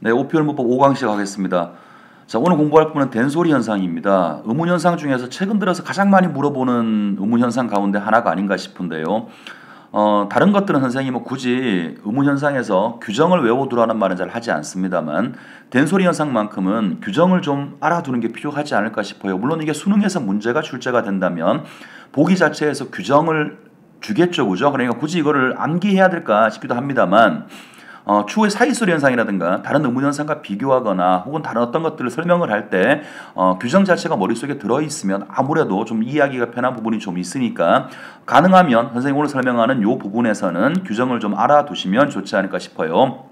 네, 오피열문법 5강씩 하겠습니다. 자, 오늘 공부할 부분은 된소리 현상입니다. 의문 현상 중에서 최근 들어서 가장 많이 물어보는 의문 현상 가운데 하나가 아닌가 싶은데요. 다른 것들은 선생님은 뭐 굳이 의문 현상에서 규정을 외워두라는 말은 잘 하지 않습니다만 된소리 현상만큼은 규정을 좀 알아두는 게 필요하지 않을까 싶어요. 물론 이게 수능에서 문제가 출제가 된다면 보기 자체에서 규정을 주겠죠, 그죠? 그러니까 굳이 이거를 암기해야 될까 싶기도 합니다만 추후의 사이소리 현상이라든가 다른 의문 현상과 비교하거나 혹은 다른 어떤 것들을 설명을 할 때 규정 자체가 머릿속에 들어있으면 아무래도 좀 이해하기가 편한 부분이 좀 있으니까 가능하면 선생님 오늘 설명하는 이 부분에서는 규정을 좀 알아두시면 좋지 않을까 싶어요.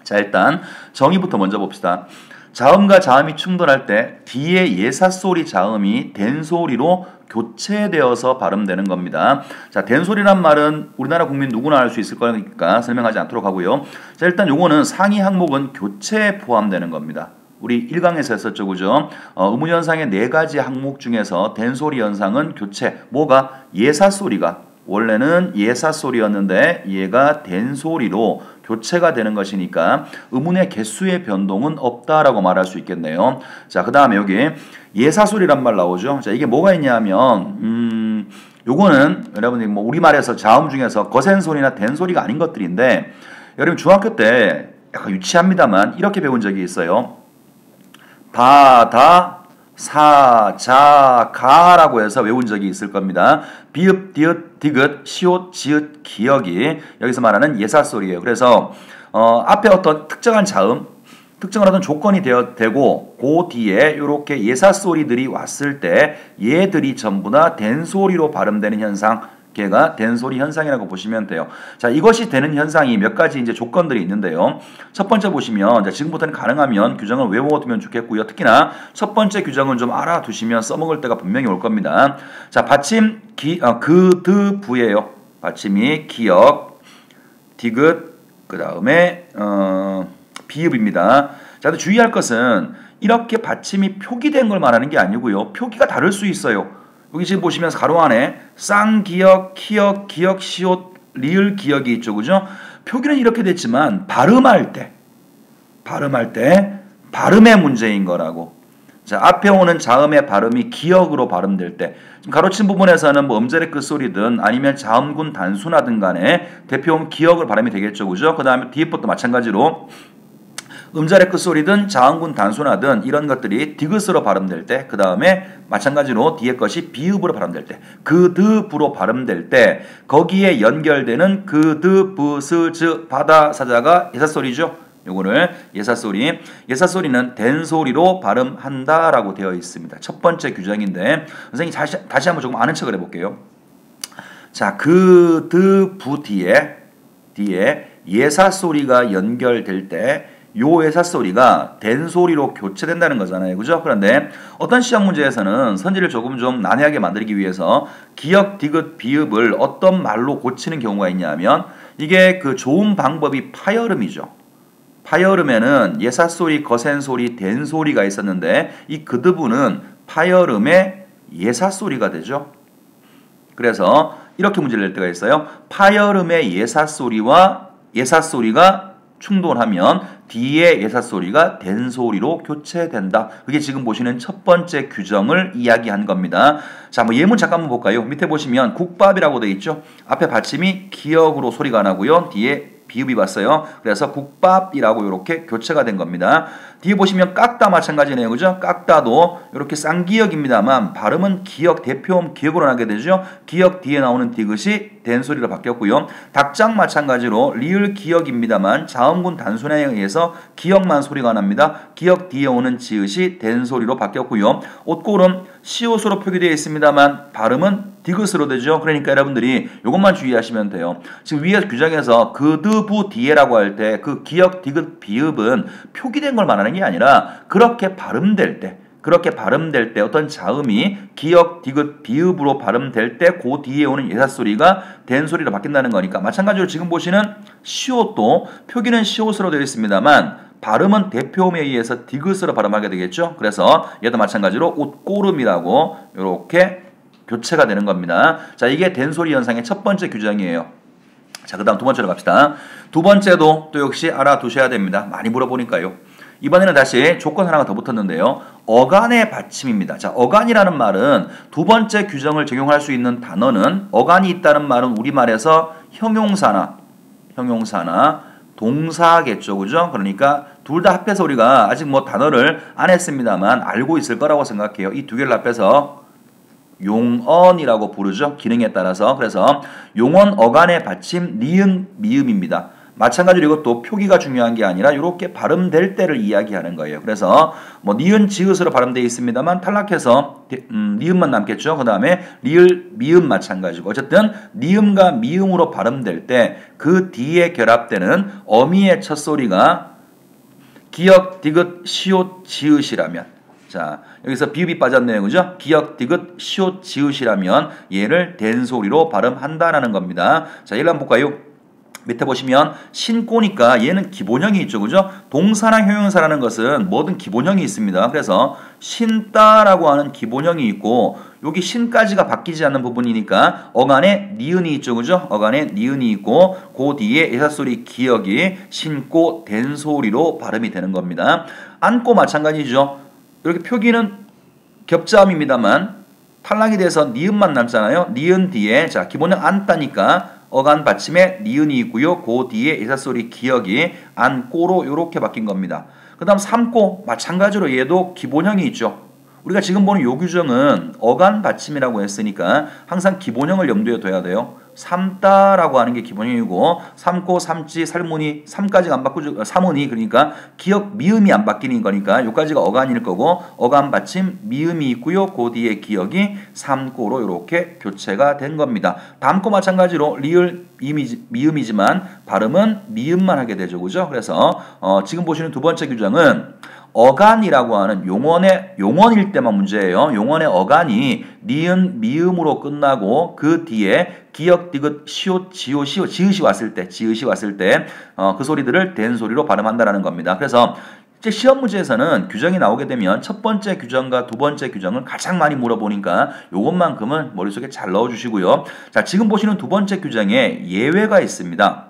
자, 일단 정의부터 먼저 봅시다. 자음과 자음이 충돌할 때 뒤에 예사소리 자음이 된소리로 교체되어서 발음되는 겁니다. 자, 된소리란 말은 우리나라 국민 누구나 알 수 있을 거니까 설명하지 않도록 하고요. 자, 일단 요거는 상위 항목은 교체에 포함되는 겁니다. 우리 1강에서 했었죠, 그죠? 의문 현상의 4가지 항목 중에서 된소리 현상은 교체. 뭐가? 예사소리가 원래는 예사소리였는데 얘가 된소리로 교체가 되는 것이니까 의문의 개수의 변동은 없다라고 말할 수 있겠네요. 자, 그 다음에 여기 예사소리란 말 나오죠. 자, 이게 뭐가 있냐면 요거는 여러분이 뭐 우리말에서 자음 중에서 거센소리나 된소리가 아닌 것들인데 여러분 중학교 때 약간 유치합니다만 이렇게 배운 적이 있어요. 바다 사, 자, 가라고 해서 외운 적이 있을 겁니다. 비읍, 디귿, 디귿, 시옷, 지읒, 기역이 여기서 말하는 예사소리예요. 그래서 앞에 어떤 특정한 자음, 특정한 어떤 조건이 되고 그 뒤에 이렇게 예사소리들이 왔을 때 얘들이 전부 다 된소리로 발음되는 현상, 걔가 된소리 현상이라고 보시면 돼요. 자, 이것이 되는 현상이 몇 가지 이제 조건들이 있는데요. 첫 번째 보시면, 자, 지금부터는 가능하면 규정을 외워두면 좋겠고요. 특히나 첫 번째 규정은 좀 알아두시면 써먹을 때가 분명히 올 겁니다. 자, 받침, 그, 드, 부예요. 받침이 기역, 디귿, 그 다음에, 비읍입니다. 자, 근데 주의할 것은 이렇게 받침이 표기된 걸 말하는 게 아니고요. 표기가 다를 수 있어요. 여기 지금 보시면 가로 안에 쌍기역, 키역, 기역, 시옷, 리을 기역이 있죠. 그죠? 표기는 이렇게 됐지만 발음할 때 발음의 문제인 거라고. 자, 앞에 오는 자음의 발음이 기역으로 발음될 때 지금 가로친 부분에서는 뭐 음절의 끝소리든 아니면 자음군 단수나든 간에 대표음 기역으로 발음이 되겠죠. 그죠? 그 다음에 뒤에 것도 마찬가지로 음절의 끝소리든 자음군 단수나든 이런 것들이 디귿으로 발음될 때 그 다음에 마찬가지로 뒤에 것이 비읍으로 발음될 때 그, 드, 부로 발음될 때 거기에 연결되는 그, 드, 부, 스, 즈, 바다, 사자가 예사소리죠. 요거를 예사소리는 된소리로 발음한다라고 되어 있습니다. 첫 번째 규정인데 선생님 다시 한번 조금 아는 척을 해볼게요. 자, 그, 드, 부 뒤에 예사소리가 연결될 때 요 예사소리가 된소리로 교체된다는 거잖아요. 그죠? 그런데 어떤 시험 문제에서는 선지를 조금 좀 난해하게 만들기 위해서 기역, 디귿, 비읍을 어떤 말로 고치는 경우가 있냐면 이게 그 좋은 방법이 파열음이죠. 파열음에는 예사소리, 거센소리, 된소리가 있었는데 이 그드부는 파열음의 예사소리가 되죠. 그래서 이렇게 문제를 낼 때가 있어요. 파열음의 예사소리가 충돌하면 뒤에 예사소리가 된소리로 교체된다. 그게 지금 보시는 첫 번째 규정을 이야기한 겁니다. 자, 뭐 예문 잠깐 한번 볼까요? 밑에 보시면 국밥이라고 되어 있죠. 앞에 받침이 기역으로 소리가 나고요. 뒤에 비읍이 왔어요. 그래서 국밥이라고 이렇게 교체가 된 겁니다. 뒤에 보시면 깎다 마찬가지네요. 그죠? 깎다도 이렇게 쌍기역입니다만 발음은 기역, 대표음 기역으로 나게 되죠. 기역 뒤에 나오는 디귿이 된소리로 바뀌었고요. 닭장 마찬가지로 리을 기역입니다만 자음군 단순화에 의해서 기역만 소리가 납니다. 기역 뒤에 오는 지읒이 된소리로 바뀌었고요. 옷고름 시옷으로 표기되어 있습니다만 발음은 디귿으로 되죠. 그러니까 여러분들이 이것만 주의하시면 돼요. 지금 위에 규정에서 그드부 뒤에라고 할 때 그 기역, 디귿, 비읍은 표기된 걸 말하는 게 아니라 그렇게 발음될 때 어떤 자음이 기역, 디귿, 비읍으로 발음될 때 그 뒤에 오는 예사소리가 된소리로 바뀐다는 거니까 마찬가지로 지금 보시는 시옷도 표기는 시옷으로 되어 있습니다만 발음은 대표음에 의해서 디귿으로 발음하게 되겠죠. 그래서 얘도 마찬가지로 옷고름이라고 이렇게 교체가 되는 겁니다. 자, 이게 된소리 현상의 첫 번째 규정이에요. 자, 그 다음 두 번째로 갑시다. 두 번째도 또 역시 알아두셔야 됩니다. 많이 물어보니까요. 이번에는 다시 조건 하나가 더 붙었는데요. 어간의 받침입니다. 자, 어간이라는 말은 두 번째 규정을 적용할 수 있는 단어는 어간이 있다는 말은 우리말에서 형용사나 동사겠죠. 그죠? 그러니까 둘 다 합해서 우리가 아직 뭐 단어를 안 했습니다만 알고 있을 거라고 생각해요. 이 두 개를 합해서 용언이라고 부르죠. 기능에 따라서. 그래서 용언 어간의 받침 니은 미음입니다. 마찬가지로 이것도 표기가 중요한 게 아니라 이렇게 발음될 때를 이야기하는 거예요. 그래서 뭐 니은 지읒으로 발음되어 있습니다만 탈락해서 니은만 남겠죠. 그 다음에 리을 미음 마찬가지고 어쨌든 니음과 미음으로 발음될 때 그 뒤에 결합되는 어미의 첫 소리가 기역, 디귿, 시옷, 지읒이라면 자 여기서 비읍이 빠졌네요. 그죠? 기역, 디귿, 시옷, 지읒이라면 얘를 된소리로 발음한다라는 겁니다. 자 예를 한번 볼까요? 밑에 보시면 신고니까 얘는 기본형이 있죠. 그죠? 동사나 형용사라는 것은 뭐든 기본형이 있습니다. 그래서 신다라고 하는 기본형이 있고 여기 신까지가 바뀌지 않는 부분이니까 어간에 니은이 있죠. 그죠? 어간에 니은이 있고 그 뒤에 예사소리 기역이 신고 된소리로 발음이 되는 겁니다. 안고 마찬가지죠. 이렇게 표기는 겹자음입니다만 탈락이 돼서 니은만 남잖아요. 니은 뒤에 자 기본형 안다니까 어간 받침에 니은이 있고요. 그 뒤에 예사소리 기역이 안꼬로 이렇게 바뀐 겁니다. 그 다음 삼꼬 마찬가지로 얘도 기본형이 있죠. 우리가 지금 보는 요 규정은 어간 받침이라고 했으니까 항상 기본형을 염두에 둬야 돼요. 삼다라고 하는 게 기본형이고 삼고, 삼지, 살무니, 삼까지가 안 바꾸죠. 삼은이 그러니까 기역 미음이 안 바뀌는 거니까 요까지가 어간일 거고 어간 받침 미음이 있고요. 그 뒤에 기역이 삼고로 이렇게 교체가 된 겁니다. 다음거 마찬가지로 리을 미음이지만 발음은 미음만 하게 되죠. 그죠? 그래서 지금 보시는 두 번째 규정은 어간이라고 하는 용언일 때만 문제예요. 용언의 어간이 니은 미음으로 끝나고 그 뒤에 기역, 디귿, 시옷, 지읒이 왔을 때 그 소리들을 된 소리로 발음한다라는 겁니다. 그래서 이제 시험 문제에서는 규정이 나오게 되면 첫 번째 규정과 두 번째 규정을 가장 많이 물어보니까 요것만큼은 머릿속에 잘 넣어주시고요. 자, 지금 보시는 두 번째 규정에 예외가 있습니다.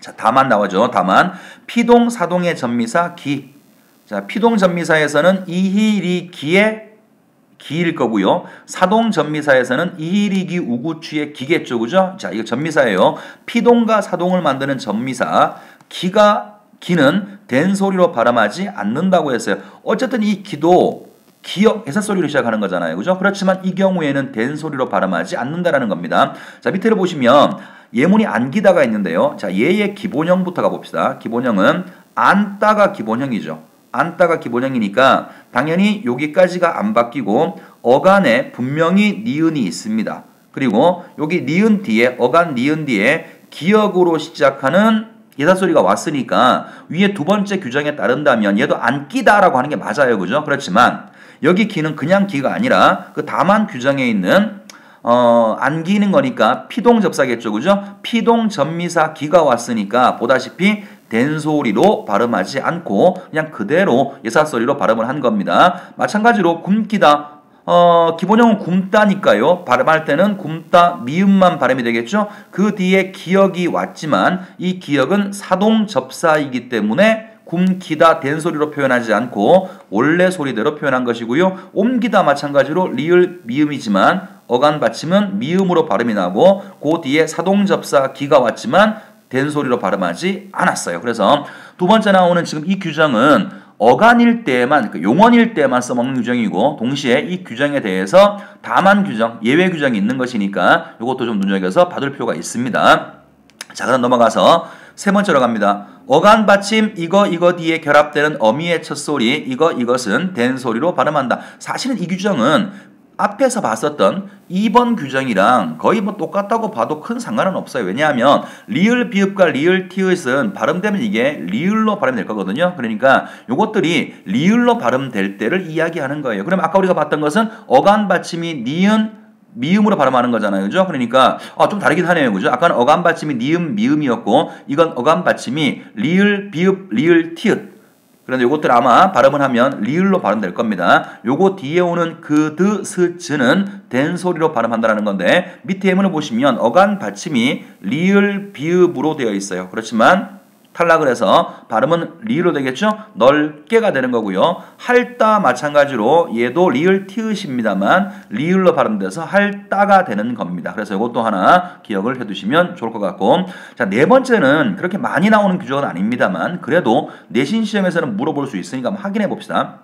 자, 다만 나오죠. 다만 피동, 사동의 전미사 기. 자, 피동 전미사에서는 이희리기의 기일 거고요. 사동 전미사에서는 이희리기 우구추의 기겠죠. 그죠? 자, 이거 전미사예요. 피동과 사동을 만드는 전미사 기는 된 소리로 발음하지 않는다고 했어요. 어쨌든 이 기도 기역, 예사소리로 시작하는 거잖아요. 그죠? 그렇지만 이 경우에는 된 소리로 발음하지 않는다라는 겁니다. 자, 밑에를 보시면 예문이 안기다가 있는데요. 자, 얘의 기본형부터 가봅시다. 기본형은 안따가 기본형이죠. 안따가 기본형이니까 당연히 여기까지가 안 바뀌고 어간에 분명히 니은이 있습니다. 그리고 여기 니은 뒤에 어간 니은 뒤에 기역으로 시작하는 예사소리가 왔으니까 위에 두 번째 규정에 따른다면 얘도 안기다라고 하는 게 맞아요. 그죠? 그렇지만 여기 기는 그냥 기가 아니라 그 다만 규정에 있는 안기는 거니까 피동 접사겠죠. 그죠? 피동 전미사 기가 왔으니까 보다시피 된 소리로 발음하지 않고 그냥 그대로 예사소리로 발음을 한 겁니다. 마찬가지로 굶기다. 기본형은 굶다니까요. 발음할 때는 굶다 미음만 발음이 되겠죠. 그 뒤에 기역이 왔지만 이 기역은 사동 접사이기 때문에 굶기다 된 소리로 표현하지 않고 원래 소리대로 표현한 것이고요. 옮기다 마찬가지로 리을 미음이지만 어간 받침은 미음으로 발음이 나고 그 뒤에 사동 접사 기가 왔지만 된 소리로 발음하지 않았어요. 그래서 두 번째 나오는 지금 이 규정은 어간일 때만, 용언일 때만 써먹는 규정이고 동시에 이 규정에 대해서 다만 규정, 예외 규정이 있는 것이니까 이것도 좀 눈여겨서 받을 필요가 있습니다. 자, 그럼 넘어가서 세 번째로 갑니다. 어간 받침 이거 뒤에 결합되는 어미의 첫 소리 이것은 된 소리로 발음한다. 사실은 이 규정은 앞에서 봤었던 2번 규정이랑 거의 뭐 똑같다고 봐도 큰 상관은 없어요. 왜냐하면 리을 비읍과 리을 티읕은 발음되면 이게 리을로 발음될 거거든요. 그러니까 요것들이 리을로 발음될 때를 이야기하는 거예요. 그럼 아까 우리가 봤던 것은 어간 받침이 니은 미음으로 발음하는 거잖아요. 그죠? 그러니까 좀 다르긴 하네요. 그죠? 아까는 어간 받침이 니은 미음이었고 이건 어간 받침이 리을 비읍 리을 티읕. 그런데 요것들 아마 발음을 하면 리을로 발음될 겁니다. 요거 뒤에 오는 드, 스, 즈는 된 소리로 발음한다는 건데 밑에 예문을 보시면 어간 받침이 리을 비읍으로 되어 있어요. 그렇지만 탈락을 해서 발음은 리을로 되겠죠? 넓게가 되는 거고요. 할따 마찬가지로 얘도 리을 티읕입니다만 리을로 발음돼서 할따가 되는 겁니다. 그래서 이것도 하나 기억을 해두시면 좋을 것 같고, 자, 네 번째는 그렇게 많이 나오는 규정은 아닙니다만 그래도 내신 시험에서는 물어볼 수 있으니까 한번 확인해 봅시다.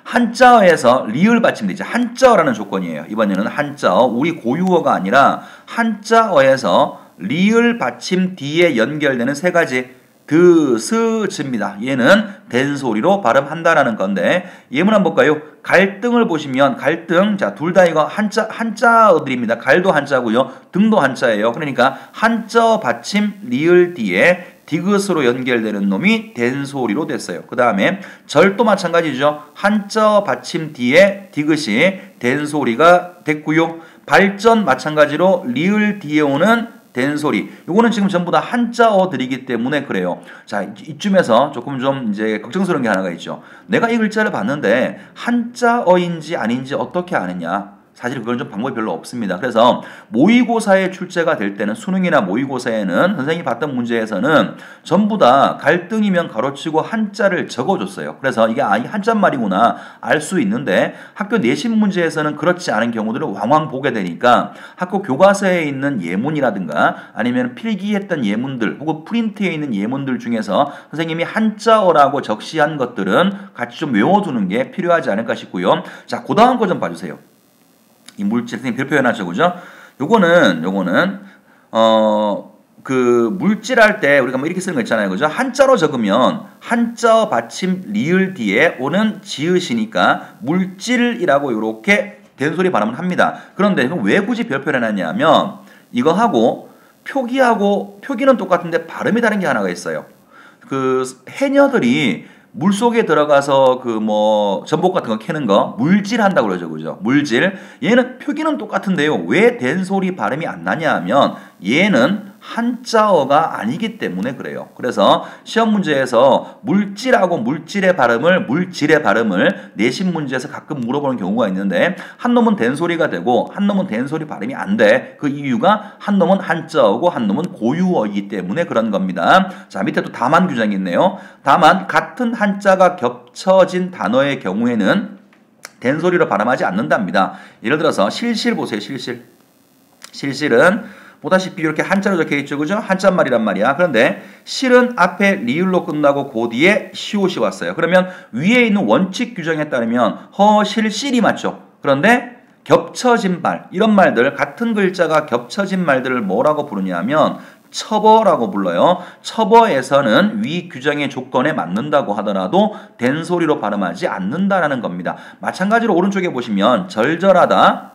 한자어에서 리을 받침되죠. 한자어라는 조건이에요. 이번에는 한자어, 우리 고유어가 아니라 한자어에서 리을 받침 뒤에 연결되는 세 가지 드, 스, 즈입니다. 얘는 된소리로 발음한다라는 건데 예문 한번 볼까요? 갈등을 보시면 갈등, 자, 둘 다 이거 한자어들입니다. 갈도 한자고요. 등도 한자예요. 그러니까 한자어 받침 리을 뒤에 디귿으로 연결되는 놈이 된소리로 됐어요. 그 다음에 절도 마찬가지죠. 한자어 받침 뒤에 디귿이 된소리가 됐고요. 발전 마찬가지로 리을 뒤에 오는 된소리. 요거는 지금 전부 다 한자어들이기 때문에 그래요. 자, 이쯤에서 조금 좀 이제 걱정스러운 게 하나가 있죠. 내가 이 글자를 봤는데 한자어인지 아닌지 어떻게 아느냐? 사실 그건 좀 방법이 별로 없습니다. 그래서 모의고사에 출제가 될 때는 수능이나 모의고사에는 선생님이 봤던 문제에서는 전부 다 갈등이면 가로치고 한자를 적어줬어요. 그래서 이게 한자말이구나 알 수 있는데 학교 내신 문제에서는 그렇지 않은 경우들을 왕왕 보게 되니까 학교 교과서에 있는 예문이라든가 아니면 필기했던 예문들 혹은 프린트에 있는 예문들 중에서 선생님이 한자어라고 적시한 것들은 같이 좀 외워두는 게 필요하지 않을까 싶고요. 자, 그 다음 거 좀 봐주세요. 이 물질 선생님 별표 해놨죠, 그죠? 요거는 그 물질할 때 우리가 뭐 이렇게 쓰는 거 있잖아요, 그죠? 한자로 적으면 한자어 받침 리을 뒤에 오는 지읒이니까 물질이라고 이렇게 된소리 발음을 합니다. 그런데 왜 굳이 별표를 해놨냐면 이거하고 표기는 똑같은데 발음이 다른 게 하나가 있어요. 그 해녀들이 물 속에 들어가서 그 뭐 전복 같은 거 캐는 거 물질 한다고 그러죠, 그죠? 물질. 얘는 표기는 똑같은데요. 왜 된소리 발음이 안 나냐 하면 얘는 한자어가 아니기 때문에 그래요. 그래서 시험 문제에서 물질하고 물질의 발음을 내신 문제에서 가끔 물어보는 경우가 있는데 한 놈은 된소리가 되고 한 놈은 된소리 발음이 안 돼. 그 이유가 한 놈은 한자어고 한 놈은 고유어이기 때문에 그런 겁니다. 자, 밑에 또 다만 규정이 있네요. 다만 같은 한자가 겹쳐진 단어의 경우에는 된소리로 발음하지 않는답니다. 예를 들어서 실실 보세요. 실실은 보다시피 이렇게 한자로 적혀있죠, 그죠? 한자말이란 말이야. 그런데 실은 앞에 리을로 끝나고 그 뒤에 시옷이 왔어요. 그러면 위에 있는 원칙 규정에 따르면 허실실이 맞죠. 그런데 겹쳐진 말, 이런 말들, 같은 글자가 겹쳐진 말들을 뭐라고 부르냐면 첩어라고 불러요. 첩어에서는 위 규정의 조건에 맞는다고 하더라도 된소리로 발음하지 않는다라는 겁니다. 마찬가지로 오른쪽에 보시면 절절하다.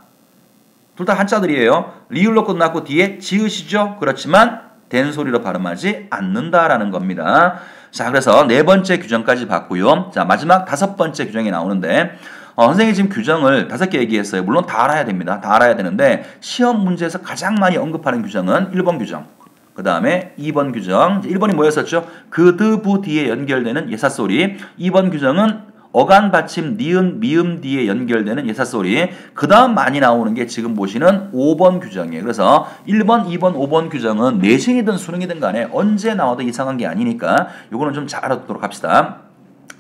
둘 다 한자들이에요. 리을로 끝났고 뒤에 지읒이죠. 그렇지만 된소리로 발음하지 않는다라는 겁니다. 자, 그래서 네 번째 규정까지 봤고요. 자, 마지막 다섯 번째 규정이 나오는데 선생님이 지금 규정을 5개 얘기했어요. 물론 다 알아야 됩니다. 다 알아야 되는데 시험 문제에서 가장 많이 언급하는 규정은 1번 규정. 그 다음에 2번 규정. 1번이 뭐였었죠? 그드부 뒤에 연결되는 예사소리. 2번 규정은 어간 받침 니은 미음 뒤에 연결되는 예사소리. 그 다음 많이 나오는 게 지금 보시는 5번 규정이에요. 그래서 1번, 2번, 5번 규정은 내신이든 수능이든 간에 언제 나와도 이상한 게 아니니까 요거는 좀 잘 알아두도록 합시다.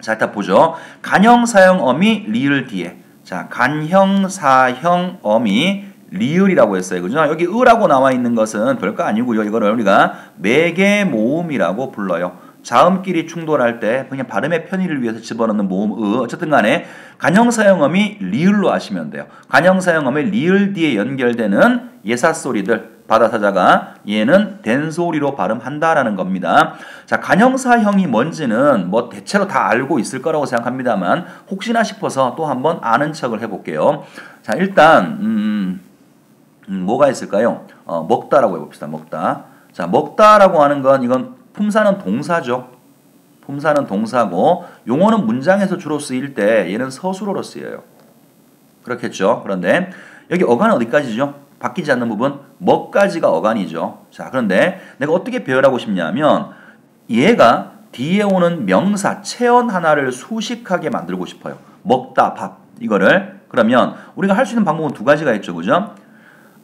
자, 일단 보죠. 간형사형 어미 리을 뒤에. 자, 간형사형 어미 리을이라고 했어요. 그죠? 여기 으라고 나와 있는 것은 별거 아니고요. 이거를 우리가 매개 모음이라고 불러요. 자음끼리 충돌할 때 그냥 발음의 편의를 위해서 집어넣는 모음 어쨌든 간에 간형사형어미 리을로 하시면 돼요. 간형사형어미 리을 뒤에 연결되는 예사소리들 바다사자가 얘는 된소리로 발음한다라는 겁니다. 자, 간형사형이 뭔지는 뭐 대체로 다 알고 있을 거라고 생각합니다만 혹시나 싶어서 또 한번 아는 척을 해볼게요. 자, 일단 뭐가 있을까요? 먹다라고 해봅시다. 먹다. 자, 먹다라고 하는 건 이건 품사는 동사죠. 품사는 동사고 용어는 문장에서 주로 쓰일 때 얘는 서술어로 쓰여요. 그렇겠죠. 그런데 여기 어간은 어디까지죠? 바뀌지 않는 부분 먹까지가 어간이죠. 자, 그런데 내가 어떻게 배열하고 싶냐면 얘가 뒤에 오는 명사 체언 하나를 수식하게 만들고 싶어요. 먹다 밥 이거를. 그러면 우리가 할 수 있는 방법은 두 가지가 있죠. 그죠?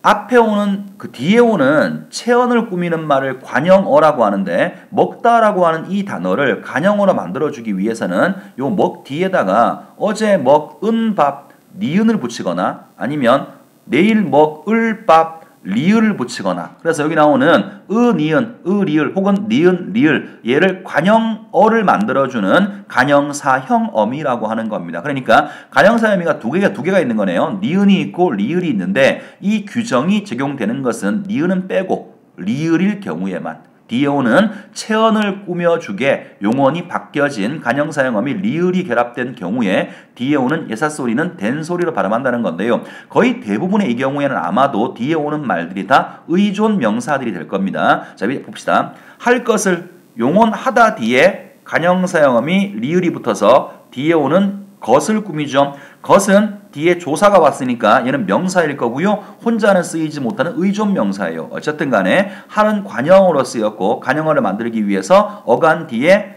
앞에 오는 그 뒤에 오는 체언을 꾸미는 말을 관형어라고 하는데 먹다라고 하는 이 단어를 간형어로 만들어주기 위해서는 요 먹 뒤에다가 어제 먹은 밥 니은을 붙이거나 아니면 내일 먹을 밥 리을을 붙이거나 그래서 여기 나오는 니은, 리을 혹은 니은, 리을 얘를 관형어를 만들어주는 관형사형어미라고 하는 겁니다. 그러니까 관형사형어미가 두 개가 있는 거네요. 니은이 있고 리을이 있는데 이 규정이 적용되는 것은 니은은 빼고 리을일 경우에만 뒤에 오는 체언을 꾸며주게 용언이 바뀌어진 관형사형어미 리을이 결합된 경우에 뒤에 오는 예사소리는 된소리로 발음한다는 건데요. 거의 대부분의 이 경우에는 아마도 뒤에 오는 말들이 다 의존 명사들이 될 겁니다. 자, 봅시다. 할 것을 용언하다 뒤에 관형사형어미 리을이 붙어서 뒤에 오는 것을 꾸미죠. 것은 뒤에 조사가 왔으니까 얘는 명사일 거고요. 혼자는 쓰이지 못하는 의존 명사예요. 어쨌든 간에 할은 관형어로 쓰였고 관형어를 만들기 위해서 어간 뒤에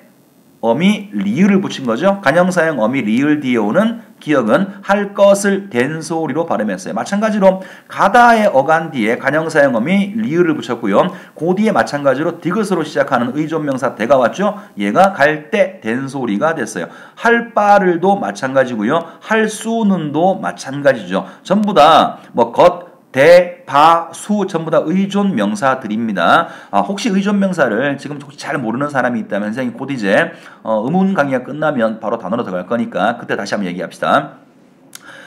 어미 리을을 붙인 거죠. 관형사형 어미 리을 뒤에 오는 기억은 할 것을 된소리로 발음했어요. 마찬가지로 가다의 어간 뒤에 관형사형 어미 리을을 붙였고요. 그 뒤에 마찬가지로 디귿으로 시작하는 의존명사 대가 왔죠. 얘가 갈 때 된소리가 됐어요. 할 바를도 마찬가지고요. 할 수는도 마찬가지죠. 전부 다 뭐 대, 바, 수 전부 다 의존 명사들입니다. 혹시 의존 명사를 지금 잘 모르는 사람이 있다면 선생님 곧 이제 의문 강의가 끝나면 바로 단어로 들어갈 거니까 그때 다시 한번 얘기합시다.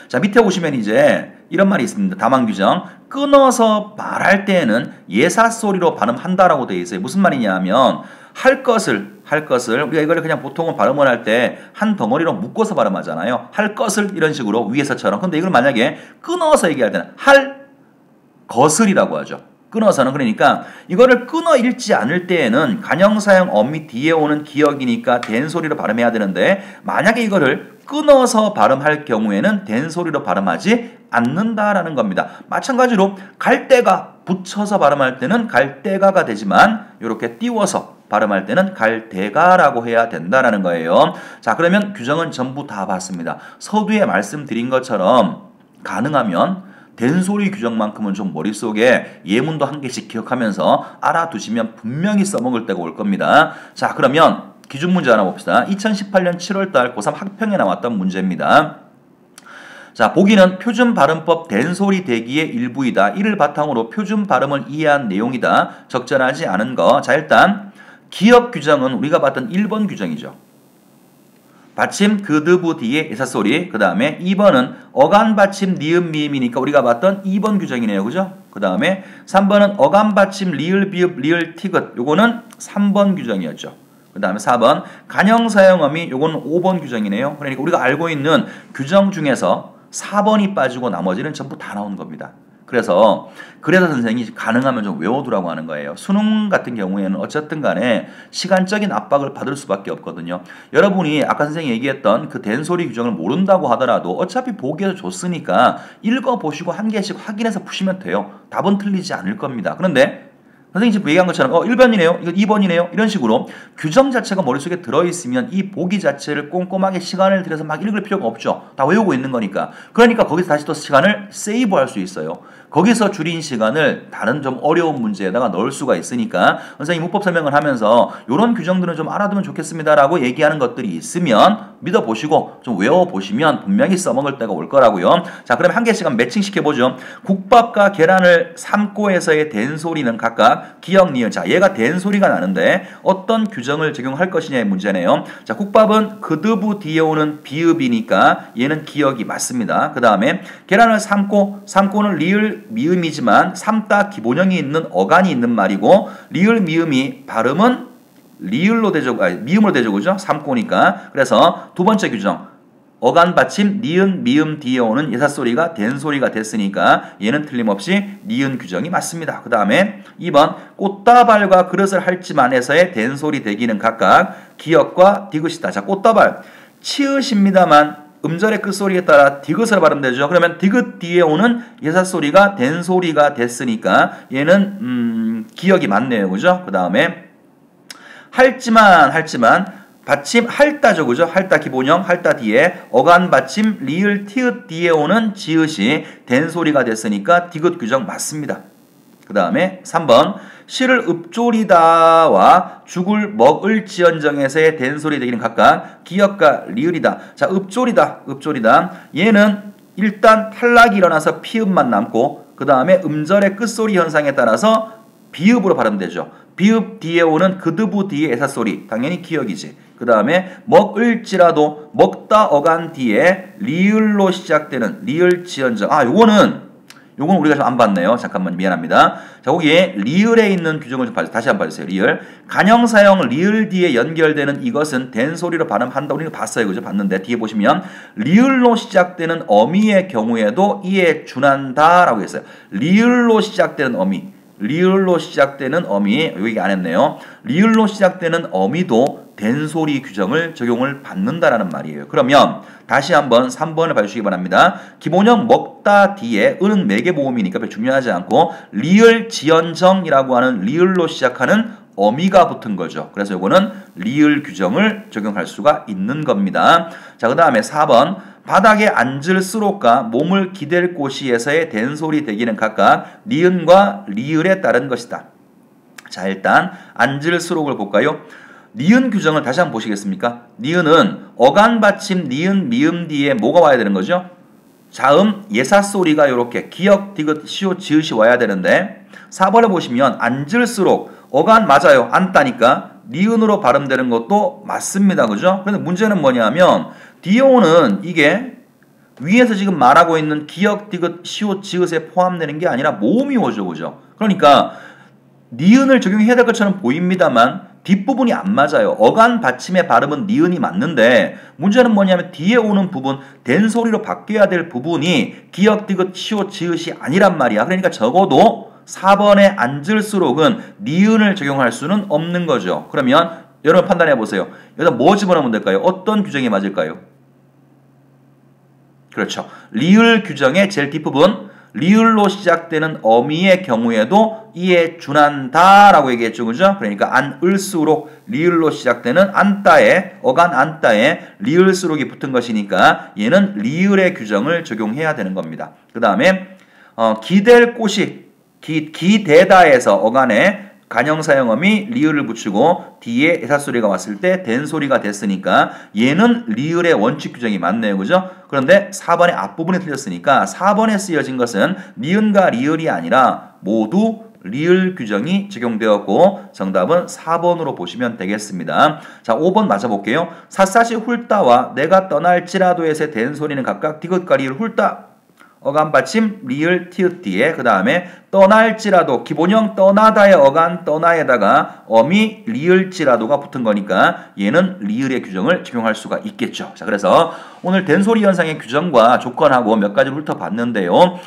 자, 밑에 보시면 이제 이런 말이 있습니다. 다만 규정. 끊어서 말할 때에는 예사소리로 발음한다라고 되어 있어요. 무슨 말이냐면 할 것을 우리가 이걸 그냥 보통은 발음을 할 때 한 덩어리로 묶어서 발음하잖아요. 할 것을 이런 식으로 위에서처럼. 근데 이걸 만약에 끊어서 얘기할 때는 할 것을이라고 하죠. 끊어서는. 그러니까 이거를 끊어 읽지 않을 때에는 관형사형 어미 뒤에 오는 기억이니까 된소리로 발음해야 되는데 만약에 이거를 끊어서 발음할 경우에는 된소리로 발음하지 않는다라는 겁니다. 마찬가지로 갈 때가 붙여서 발음할 때는 갈때가가 되지만 이렇게 띄워서 발음할 때는 갈대가라고 해야 된다라는 거예요. 자, 그러면 규정은 전부 다 봤습니다. 서두에 말씀드린 것처럼 가능하면 된소리 규정만큼은 좀 머릿속에 예문도 한 개씩 기억하면서 알아두시면 분명히 써먹을 때가 올 겁니다. 자, 그러면 기준 문제 하나 봅시다. 2018년 7월달 고3 학평에 나왔던 문제입니다. 자, 보기는 표준 발음법 된소리 대기의 일부이다. 이를 바탕으로 표준 발음을 이해한 내용이다. 적절하지 않은 거. 자, 일단 기억 규정은 우리가 봤던 1번 규정이죠. 받침 그드부 뒤에 예사소리. 그 다음에 2번은 어간 받침 니은 미음이니까 우리가 봤던 2번 규정이네요. 그죠? 그 다음에 3번은 어간 받침 리을 비읍 리을 티귿. 요거는 3번 규정이었죠. 그 다음에 4번 관형사형어미. 요거는 5번 규정이네요. 그러니까 우리가 알고 있는 규정 중에서 4번이 빠지고 나머지는 전부 다 나온 겁니다. 그래서 선생님이 가능하면 좀 외워두라고 하는 거예요. 수능 같은 경우에는 어쨌든 간에 시간적인 압박을 받을 수밖에 없거든요. 여러분이 아까 선생님이 얘기했던 그 된소리 규정을 모른다고 하더라도 어차피 보기에서 줬으니까 읽어보시고 한 개씩 확인해서 푸시면 돼요. 답은 틀리지 않을 겁니다. 그런데 선생님 지금 얘기한 것처럼 1번이네요. 이거 2번이네요. 이런 식으로 규정 자체가 머릿속에 들어있으면 이 보기 자체를 꼼꼼하게 시간을 들여서 막 읽을 필요가 없죠. 다 외우고 있는 거니까. 그러니까 거기서 다시 또 시간을 세이브할 수 있어요. 거기서 줄인 시간을 다른 좀 어려운 문제에다가 넣을 수가 있으니까 선생님 문법 설명을 하면서 이런 규정들은 좀 알아두면 좋겠습니다라고 얘기하는 것들이 있으면 믿어보시고 좀 외워보시면 분명히 써먹을 때가 올 거라고요. 자, 그럼 한 개씩 한번 매칭시켜보죠. 국밥과 계란을 삶고 해서의 된소리는 각각 기역, 니은. 자, 얘가 된소리가 나는데 어떤 규정을 적용할 것이냐의 문제네요. 자, 국밥은 그드부 뒤에 오는 비읍이니까 얘는 기역이 맞습니다. 그 다음에 계란을 삶고는 리을 미음이지만 삶다 기본형이 있는 어간이 있는 말이고 리을 미음이 발음은 리을로 되죠. 미음으로 되죠. 그죠? 삶고니까. 그래서 두 번째 규정. 어간 받침 니은 미음 뒤에 오는 예사소리가 된소리가 됐으니까 얘는 틀림없이 니은 규정이 맞습니다. 그 다음에 2번 꽃다발과 그릇을 할지만에서의 된소리 대기는 각각 기역과 디귿이다. 자, 꽃다발 치읓입니다만 음절의 끝소리에 따라 디귿으로 발음되죠. 그러면 디귿 뒤에 오는 예사소리가 된소리가 됐으니까 얘는 기역이 맞네요. 그죠? 그 다음에 할지만 받침 할다죠, 그죠? 할다 기본형, 할다 뒤에 어간 받침 리을 티읕 뒤에 오는 지읒이 된소리가 됐으니까 디귿 규정 맞습니다. 그 다음에 3번 시를 읍조리다와 죽을 먹을 지연정에서의 된소리 되기는 각각 기역과 리을이다. 자, 읍조리다. 얘는 일단 탈락이 일어나서 피읍만 남고 그 다음에 음절의 끝소리 현상에 따라서 비읍으로 발음되죠. 비읍 뒤에 오는 그드부 뒤에 애사소리 당연히 기역이지. 그 다음에 먹을지라도 먹다 어간 뒤에 리을로 시작되는 리을 지연정. 요건 우리가 좀 안 봤네요. 잠깐만 미안합니다. 자, 거기에 리을에 있는 규정을 좀 다시 한번 봐주세요. 리을. 간형사형 리을 뒤에 연결되는 이것은 된소리로 발음한다. 우리는 봤어요. 그죠? 봤는데 뒤에 보시면 리을로 시작되는 어미의 경우에도 이에 준한다 라고 했어요. 리을로 시작되는 어미. 여기 안 했네요. 리을로 시작되는 어미도 된소리 규정을 적용을 받는다라는 말이에요. 그러면 다시 한번 3번을 봐주시기 바랍니다. 기본형 먹다 뒤에 은은 매개 모음이니까 별로 중요하지 않고 리을 지연정이라고 하는 리을로 시작하는 어미가 붙은 거죠. 그래서 이거는 리을 규정을 적용할 수가 있는 겁니다. 자, 그 다음에 4번 바닥에 앉을수록과 몸을 기댈 곳이에서의 된소리 대기는 각각 니은과 리을에 따른 것이다. 자, 일단 앉을수록을 볼까요? 니은 규정을 다시 한번 보시겠습니까? 니은은 어간 받침 니은 미음 뒤에 뭐가 와야 되는 거죠? 자음 예사소리가 이렇게 기역 디귿 시옷 지읒이 와야 되는데 4번에 보시면 앉을수록 어간 맞아요. 앉다니까 니은으로 발음되는 것도 맞습니다. 그죠? 그런데 문제는 뭐냐면 뒤에 오는 이게 위에서 지금 말하고 있는 기역 디귿 시옷 지읒에 포함되는 게 아니라 모음이 오죠. 그죠? 그러니까 니은을 적용해야 될 것처럼 보입니다만 뒷부분이 안 맞아요. 어간 받침의 발음은 니은이 맞는데 문제는 뭐냐면 뒤에 오는 부분 된소리로 바뀌어야 될 부분이 기역 디귿 시옷 지읒이 아니란 말이야. 그러니까 적어도 4번에 앉을수록은 니은을 적용할 수는 없는 거죠. 그러면 여러분 판단해 보세요. 여기다 뭐 집어넣으면 될까요? 어떤 규정이 맞을까요? 그렇죠. 리을 규정의 제일 뒷부분 리을로 시작되는 어미의 경우에도 이에 준한다 라고 얘기했죠. 그죠? 그러니까 안을수록 리을로 시작되는 안따에 어간 안따에 리을수록이 붙은 것이니까 얘는 리을의 규정을 적용해야 되는 겁니다. 그 다음에 기댈 곳이 기대다에서 어간에 간형사형어미 리을을 붙이고 뒤에 애사소리가 왔을 때 된소리가 됐으니까 얘는 리을의 원칙 규정이 맞네요. 그죠? 그런데 4번의 앞부분이 틀렸으니까 4번에 쓰여진 것은 니은과 리을이 아니라 모두 리을 규정이 적용되었고 정답은 4번으로 보시면 되겠습니다. 자, 5번 맞아볼게요. 샅샅이 훑다와 내가 떠날지라도에서의 된소리는 각각 디귿과 리을 훑다 어간 받침 리을 티읕 뒤에 그 다음에 떠날지라도 기본형 떠나다의 어간 떠나에다가 어미 리을지라도가 붙은 거니까 얘는 리을의 규정을 적용할 수가 있겠죠. 자, 그래서 오늘 된소리 현상의 규정과 조건하고 몇 가지를 훑어봤는데요.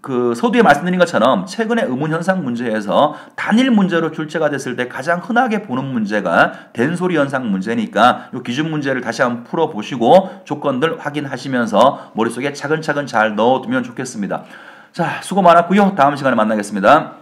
그 서두에 말씀드린 것처럼 최근에 의문현상 문제에서 단일 문제로 출제가 됐을 때 가장 흔하게 보는 문제가 된소리 현상 문제니까 이 기준 문제를 다시 한번 풀어보시고 조건들 확인하시면서 머릿속에 차근차근 잘 넣어두면 좋겠습니다. 자, 수고 많았고요. 다음 시간에 만나겠습니다.